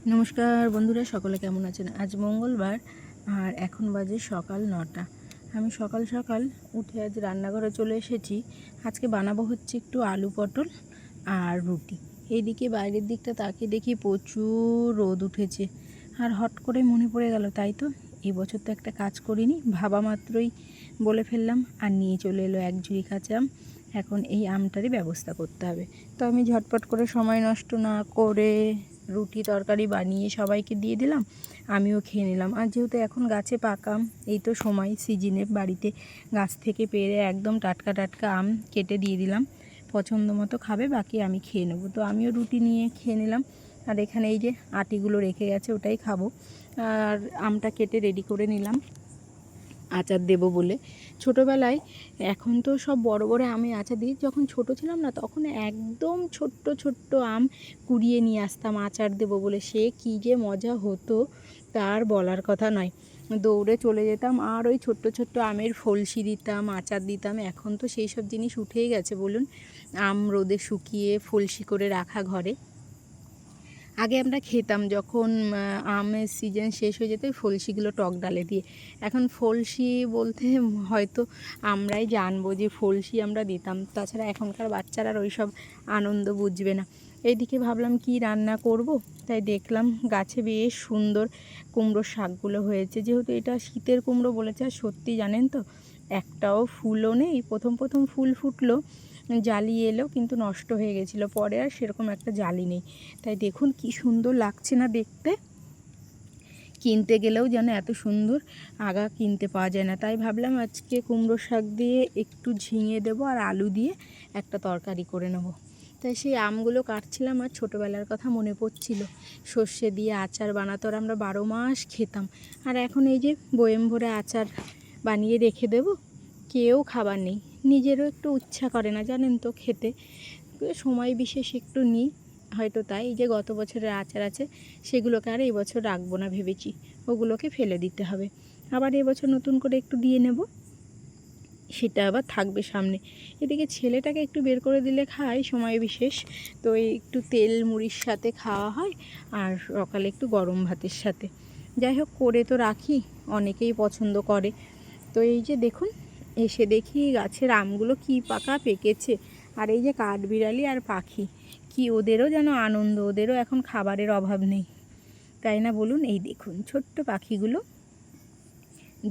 নমস্কার বন্ধুরা, সকলে কেমন আছেন? আজ মঙ্গলবার আর এখন বাজে সকাল 9টা। আমি সকাল সকাল উঠে আজ রান্নাঘরে চলে এসেছি। আজকে বানাবো হচ্ছে একটু আলু পটল আর রুটি। এইদিকে বাইরের দিকটা তাকিয়ে দেখি প্রচুর রোদ উঠেছে, আর হট করে মনে পড়ে গেল, তাই তো এবছর তো একটা কাজ করিনি, ভাবা মাত্রই বলে ফেললাম, আর নিয়ে চলে এলো এক ঝুড়ি কাঁচা আম। এখন এই আমটারই ব্যবস্থা করতে হবে। তো আমি ঝটপট করে সময় নষ্ট না করে রুটি তরকারি বানিয়ে সবাইকে দিয়ে দিলাম, আমিও খেয়ে নিলাম। আর যেহেতু এখন গাছে পাকা আম, এই তো সময় সিজনে বাড়িতে গাছ থেকে পেড়ে একদম টাটকা টাটকা আম কেটে দিয়ে দিলাম, পছন্দ মতো খাবে, বাকি আমি খেয়ে নেবো। তো আমিও রুটি নিয়ে খেয়ে নিলাম, আর এখানে এই যে আটিগুলো রেখে গেছে ওটাই খাবো। আর আমটা কেটে রেডি করে নিলাম আচার দেব বলে। ছোটোবেলায়, এখন তো সব বড় বড় আমে আচার দিই, যখন ছোট ছিলাম না তখন একদম ছোট্ট ছোট্ট আম কুড়িয়ে নিয়ে আসতাম আচার দেব বলে। সে কী যে মজা হতো তার বলার কথা নয়। দৌড়ে চলে যেতাম আর ওই ছোট্ট ছোট্ট আমের ফলসি দিতাম, আচার দিতাম। এখন তো সেই সব জিনিস উঠেই গেছে বলুন। আম রোদে শুকিয়ে ফলসি করে রাখা ঘরে। আগে আমরা খেতাম যখন আমের সিজন শেষ হয়ে যেত, ফলসিগুলো টক ডালে দিয়ে। এখন ফলসি বলতে হয়তো আমরাই জানবো যে ফলসি আমরা দিতাম, তাছাড়া এখনকার বাচ্চারা আর ওই সব আনন্দ বুঝবে না। এইদিকে ভাবলাম কি রান্না করব, তাই দেখলাম গাছে বেশ সুন্দর কুমড়োর শাকগুলো হয়েছে। যেহেতু এটা শীতের কুমড়ো বলেছে, আর সত্যি জানেন তো একটাও ফুলও নেই। প্রথম প্রথম ফুল ফুটলো, জালি এলো, কিন্তু নষ্ট হয়ে গেছিলো, পরে আর সেরকম একটা জালি নেই। তাই দেখুন কি সুন্দর লাগছে না দেখতে। কিনতে গেলেও যেন এত সুন্দর আগা কিনতে পাওয়া যায় না। তাই ভাবলাম আজকে কুমড়ো শাক দিয়ে একটু ঝিঙে দেবো আর আলু দিয়ে একটা তরকারি করে নেব। তাই সেই আমগুলো কাটছিলাম আর ছোটোবেলার কথা মনে পড়ছিল। সর্ষে দিয়ে আচার বানাতো আর আমরা 12 মাস খেতাম। আর এখন এই যে বয়েম ভরে আচার বানিয়ে রেখে দেবো, কেউ খাবার নেই, নিজেরও একটু ইচ্ছা করে না জানেন তো খেতে। সময় বিশেষ একটু নিই হয়তো, তাই এই যে গত বছরের আচার আছে সেগুলোকে আর এই বছর রাখবো না ভেবেছি, ওগুলোকে ফেলে দিতে হবে। আবার এবছর নতুন করে একটু দিয়ে নেব, সেটা আবার থাকবে সামনে। এদিকে ছেলেটাকে একটু বের করে দিলে খায় সময় বিশেষ, তো এই একটু তেল মুড়ির সাথে খাওয়া হয়, আর সকালে একটু গরম ভাতের সাথে। যাই হোক, করে তো রাখি, অনেকেই পছন্দ করে। তো এই যে দেখুন, এসে দেখি গাছের আমগুলো কি পাকা পেকেছে। আর এই যে কাঠবিড়ালি আর পাখি, কি ওদেরও যেন আনন্দ, ওদেরও এখন খাবারের অভাব নেই, তাই না বলুন? এই দেখুন ছোট্ট পাখিগুলো,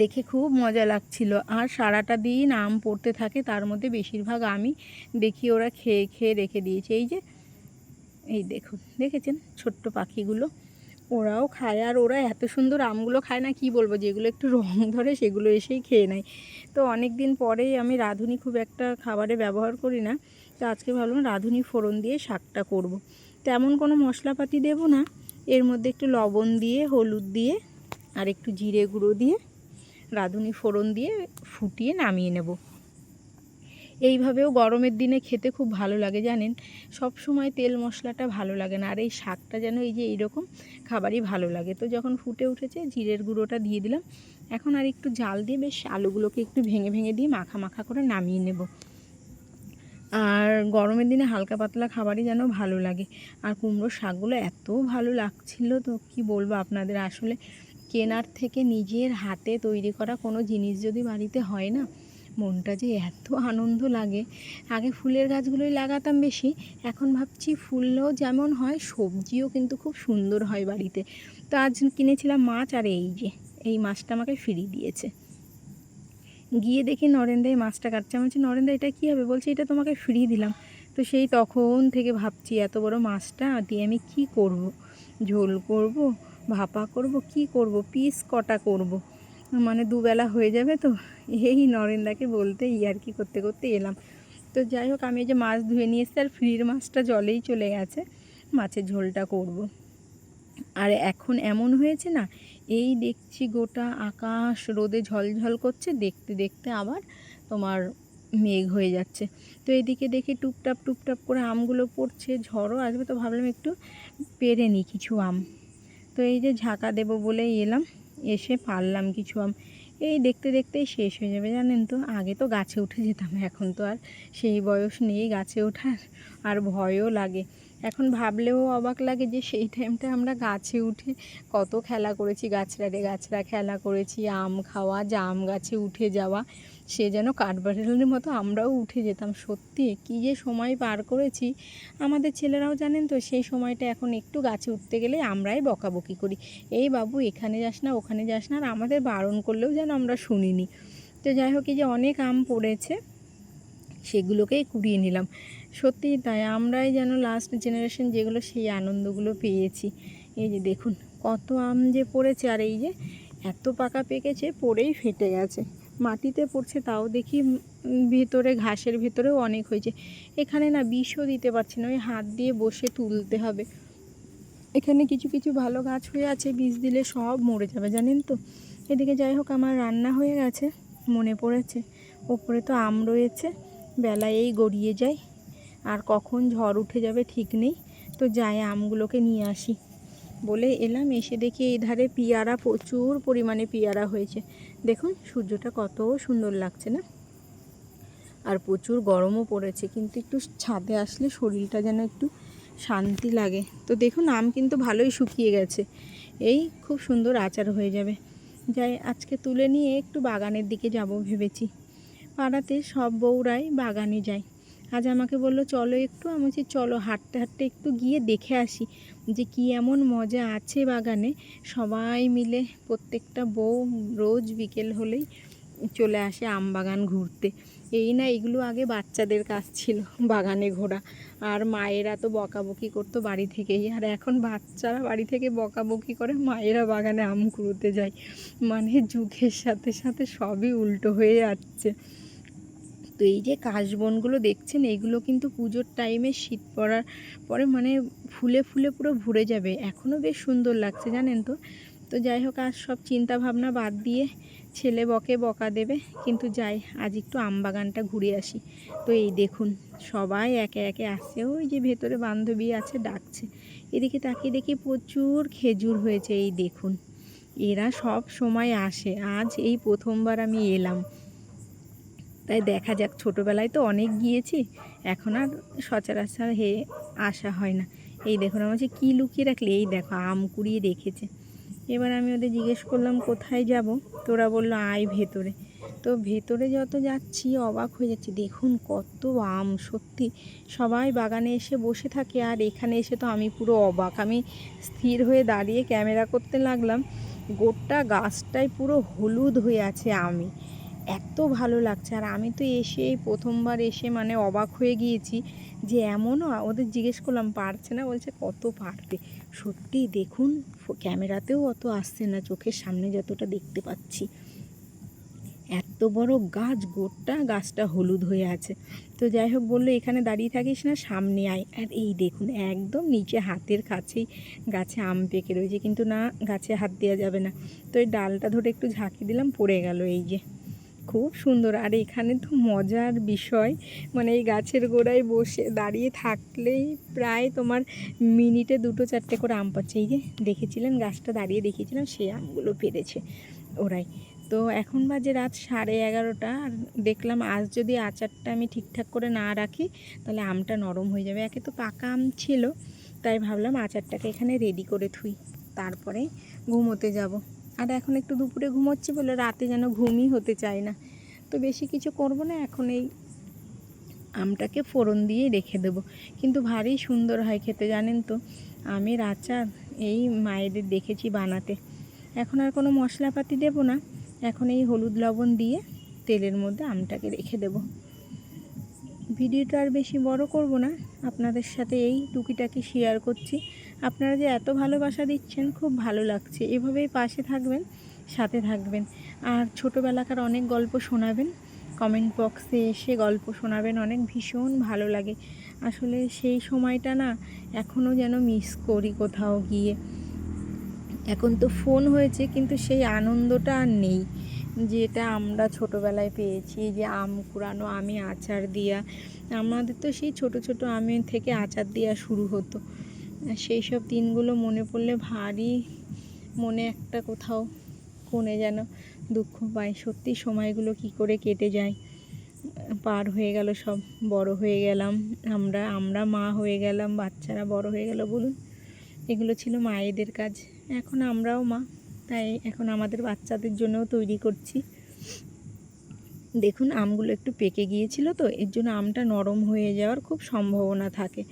দেখে খুব মজা লাগছিল। আর সারাটা দিন আম পড়তে থাকে, তার মধ্যে বেশিরভাগ আমি দেখি ওরা খেয়ে খেয়ে রেখে দিয়েছে। এই যে এই দেখুন, দেখেছেন ছোট্ট পাখিগুলো, ওরাও খায়। আর ওরা এত সুন্দর আমগুলো খায় না, কি বলবো, যেগুলো একটু রং ধরে সেগুলো এসেই খেয়ে নেয়। তো অনেক দিন পরেই আমি রাঁধুনি খুব একটা খাবারে ব্যবহার করি না, তো আজকে ভাবলাম রাঁধুনি ফোড়ন দিয়ে শাকটা করব। তেমন কোনো মশলাপাতি দেব না, এর মধ্যে একটু লবণ দিয়ে, হলুদ দিয়ে আর একটু জিরে গুঁড়ো দিয়ে রাঁধুনি ফোড়ন দিয়ে ফুটিয়ে নামিয়ে নেব। এইভাবেও গরমের দিনে খেতে খুব ভালো লাগে জানেন। সব সময় তেল মশলাটা ভালো লাগে না, আর এই শাকটা যেন এই যে এইরকম খাবারই ভালো লাগে। তো যখন ফুটে উঠেছে জিরের গুঁড়োটা দিয়ে দিলাম। এখন আর একটু জাল দিয়ে বেশ আলুগুলোকে একটু ভেঙে ভেঙে দিয়ে মাখা মাখা করে নামিয়ে নেব। আর গরমের দিনে হালকা পাতলা খাবারই যেন ভালো লাগে। আর কুমড়োর শাকগুলো এত ভালো লাগছিল, তো কি বলবো আপনাদের, আসলে কেনার থেকে নিজের হাতে তৈরি করা কোনো জিনিস যদি বাড়িতে হয় না, মনটা যে এত আনন্দ লাগে। আগে ফুলের গাছগুলোই লাগাতাম বেশি, এখন ভাবছি ফুলও যেমন হয় সবজিও কিন্তু খুব সুন্দর হয় বাড়িতে। তো আজ কিনেছিলাম মাছ, আর এই যে এই মাছটা আমাকে ফিরিয়ে দিয়েছে। গিয়ে দেখি নরেন্দাই মাছটা কাটছে। আমি বলছি, নরেন্দা এটা কী হবে? বলছে এটা তোমাকে ফ্রি দিলাম। তো সেই তখন থেকে ভাবছি এত বড় মাছটা দিয়ে আমি কি করব, ঝোল করব, ভাপা করব, কি করব, পিস কটা করব, মানে দুবেলা হয়ে যাবে। তো এই নরেন্দাকে বলতে ইয়ার্কি করতে করতে এলাম। তো যাই হোক, আমি এই যে মাছ ধুয়ে নিয়ে এসেছি, আর ফ্রির মাছটা জলেই চলে গেছে, মাছের ঝোলটা করব। আর এখন এমন হয়েছে না, এই দেখছি গোটা আকাশ রোদে ঝলঝল করছে, দেখতে দেখতে আবার তোমার মেঘ হয়ে যাচ্ছে। তো এদিকে দেখি টুপটাপ টুপটাপ করে আমগুলো পড়ছে, ঝড়ও আসবে, তো ভাবলাম একটু পেরে নিই কিছু আম। তো এই যে ঝাঁকা দেবো বলেই এলাম, এসে পারলাম কিছু আম। এই দেখতে দেখতেই শেষ হয়ে যাবে জানেন তো। আগে তো গাছে উঠে যেতাম, এখন তো আর সেই বয়স নেই গাছে ওঠার, আর ভয়ও লাগে। এখন ভাবলেও অবাক লাগে যে সেই টাইমটা আমরা গাছে উঠে কত খেলা করেছি, গাছড়া খেলা করেছি, আম খাওয়া, জাম গাছে উঠে যাওয়া, সে যেন কাঠবাড়ির মতো আমরাও উঠে যেতাম। সত্যি কী যে সময় পার করেছি। আমাদের ছেলেরাও জানেন তো, সেই সময়টা এখন একটু গাছে উঠতে গেলে আমরাই বকাবকি করি, এই বাবু এখানে যাস না ওখানে যাস না, আর আমাদের বারণ করলেও যেন আমরা শুনিনি। তো যাই হোক, এই যে অনেক আম পড়েছে, সেগুলোকেই কুড়িয়ে নিলাম। সত্যিই তাই, আমরাই যেন লাস্ট জেনারেশন যেগুলো, সেই আনন্দগুলো পেয়েছি। এই যে দেখুন কত আম যে পড়েছে, আর এই যে এত পাকা পেকেছে, পড়েই ফেটে গেছে, মাটিতে পড়ছে, তাও দেখি ভেতরে ঘাসের ভেতরেও অনেক হয়েছে। এখানে না বিষও দিতে পারছি না, ওই হাত দিয়ে বসে তুলতে হবে। এখানে কিছু কিছু ভালো গাছ হয়ে আছে, বীজ দিলে সব মরে যাবে জানেন তো। এদিকে যাই হোক, আমার রান্না হয়ে গেছে, মনে পড়েছে ওপরে তো আম রয়েছে, বেলা এই গড়িয়ে যায়, আর কখন ঝড় উঠে যাবে ঠিক নেই। তো যাই আমগুলোকে নিয়ে আসি বলে এলাম, এসে দেখি এই ধারে পেয়ারা, প্রচুর পরিমাণে পেয়ারা হয়েছে। দেখুন সূর্যটা কত সুন্দর লাগছে না, আর প্রচুর গরমও পড়েছে, কিন্তু একটু ছাদে আসলে শরীরটা যেন একটু শান্তি লাগে। তো দেখুন আম কিন্তু ভালোই শুকিয়ে গেছে, এই খুব সুন্দর আচার হয়ে যাবে। যাই আজকে তুলে নিয়ে একটু বাগানের দিকে যাব ভেবেছি। পাড়াতে সব বউরাই বাগানে যায়, আজ আমাকে বললো চলো একটু, আমি বলছি চলো, হাঁটতে হাঁটতে একটু গিয়ে দেখে আসি যে কী এমন মজা আছে বাগানে। সবাই মিলে প্রত্যেকটা বউ রোজ বিকেল হলেই চলে আসে আম বাগান ঘুরতে। এই না, এগুলো আগে বাচ্চাদের কাজ ছিল বাগানে ঘোরা, আর মায়েরা তো বকাবকি করতো বাড়ি থেকেই, আর এখন বাচ্চারা বাড়ি থেকে বকাবকি করে, মায়েরা বাগানে আম কুড়োতে যায়। মানে যুগের সাথে সাথে সবই উল্টো হয়ে যাচ্ছে। তো এই যে কাশবনগুলো দেখছেন, এইগুলো কিন্তু পুজোর টাইমে শীত পড়ার পরে মানে ফুলে ফুলে পুরো ভরে যাবে, এখনও বেশ সুন্দর লাগছে জানেন তো। তো যাই হোক, আর সব চিন্তা ভাবনা বাদ দিয়ে, ছেলে বকা দেবে, কিন্তু যাই আজ একটু আম বাগানটা ঘুরে আসি। তো এই দেখুন সবাই একে একে আসছে, ওই যে ভেতরে বান্ধবী আছে ডাকছে, এদিকে তাকিয়ে দেখি প্রচুর খেজুর হয়েছে। এই দেখুন, এরা সব সময় আসে, আজ এই প্রথমবার আমি এলাম, তাই দেখা যাক। ছোটোবেলায় তো অনেক গিয়েছি, এখন আর সচরাচর আসা হয় না। এই দেখুন আমার যে কী লুকিয়ে রাখলে, এই দেখো আম কুড়িয়ে রেখেছে। এবার আমি ওদের জিজ্ঞেস করলাম কোথায় যাব, তোরা বললো আয় ভেতরে। তো ভেতরে যত যাচ্ছি অবাক হয়ে যাচ্ছি, দেখুন কত আম, সত্যি সবাই বাগানে এসে বসে থাকে, আর এখানে এসে তো আমি পুরো অবাক। আমি স্থির হয়ে দাঁড়িয়ে ক্যামেরা করতে লাগলাম, গোটা গাছটাই পুরো হলুদ হয়ে আছে আমে, এত ভালো লাগছে। আর আমি তো এসে প্রথমবার এসে মানে অবাক হয়ে গিয়েছি যে এমনও। ওদের জিজ্ঞেস করলাম পারছে না, বলছে কত পারবে। সত্যি দেখুন, ক্যামেরাতেও অত আসছে না, চোখের সামনে যতটা দেখতে পাচ্ছি, এত বড় গাছ, গোটা গাছটা হলুদ হয়ে আছে। তো যাই হোক, বললো এখানে দাঁড়িয়ে থাকিস না, সামনে আয়। আর এই দেখুন একদম নিচে হাতের কাছেই গাছে আম পেকে রয়েছে, কিন্তু না, গাছে হাত দেওয়া যাবে না। তো এই ডালটা ধরে একটু ঝাঁকি দিলাম, পড়ে গেল। এই যে খুব সুন্দর। আর এখানে তো মজার বিষয়, মানে এই গাছের গোড়ায় বসে দাঁড়িয়ে থাকলেই প্রায় তোমার মিনিটে 2-4টে করে আম পাচ্ছে। এই যে দেখেছিলেন গাছটা দাঁড়িয়ে দেখিয়েছিলাম, সেই আমগুলো পেরেছে ওরাই। তো এখন বাজে রাত 11:30, আর দেখলাম আজ যদি আচারটা আমি ঠিকঠাক করে না রাখি তাহলে আমটা নরম হয়ে যাবে। একে তো পাকা আম ছিল, তাই ভাবলাম আচারটাকে এখানে রেডি করে থুই, তারপরে ঘুমোতে যাব। আর এখন একটু দুপুরে ঘুমোচ্ছি বলে রাতে যেন ঘুমই হতে চায় না। তো বেশি কিছু করব না, এখন এই আমটাকে ফোড়ন দিয়ে রেখে দেবো, কিন্তু ভারী সুন্দর হয় খেতে জানেন তো। আমের আচার এই মায়েদের দেখেছি বানাতে। এখন আর কোনো মশলাপাতি দেব না, এখন এই হলুদ লবণ দিয়ে তেলের মধ্যে আমটাকে রেখে দেব। ভিডিওটা আর বেশি বড় করব না, আপনাদের সাথে এই টুকিটাকি শেয়ার করছি। আপনারা যে এত ভালোবাসা দিচ্ছেন, খুব ভালো লাগছে। এভাবেই পাশে থাকবেন, সাথে থাকবেন, আর ছোটোবেলাকার অনেক গল্প শোনাবেন, কমেন্ট বক্সে এসে গল্প শোনাবেন, অনেক ভীষণ ভালো লাগে। আসলে সেই সময়টা না এখনও যেন মিস করি কোথাও গিয়ে। এখন তো ফোন হয়েছে, কিন্তু সেই আনন্দটা আর নেই যেটা আমরা ছোটোবেলায় পেয়েছি। যে আম কুড়ানো, আমে আচার দেওয়া, আমাদের তো সেই ছোট ছোট আমে থেকে আচার দেওয়া শুরু হতো। সেই সব দিনগুলো মনে পড়লে ভারী মনে একটা কোথাও কোণে যেন দুঃখ পায়। সত্যি সময়গুলো কি করে কেটে যায়। পার হয়ে গেল, সব বড় হয়ে গেলাম, আমরা মা হয়ে গেলাম, বাচ্চারা বড় হয়ে গেল। বলুন, এগুলো ছিল মায়েদের কাজ। এখন আমরাও মা, তাই এখন আমাদের বাচ্চাদের জন্যও তৈরি করছি। দেখুন, আমগুলো একটু পেকে গিয়েছিল, তো এর জন্য আমটা নরম হয়ে যাওয়ার খুব সম্ভাবনা থাকে।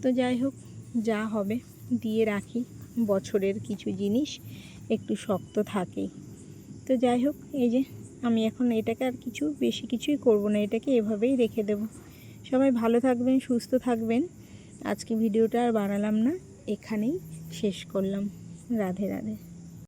তো যাই হোক, যা হবে দিয়ে রাখি, বছরের কিছু জিনিস একটু শক্ত থাকেই। তো যাই হোক, এই যে আমি এখন এটাকে আর বেশি কিছুই করব না, এটাকে এভাবেই রেখে দেব। সবাই ভালো থাকবেন, সুস্থ থাকবেন। আজকে ভিডিওটা আর বাড়ালাম না, এখানেই শেষ করলাম। রাধে রাধে।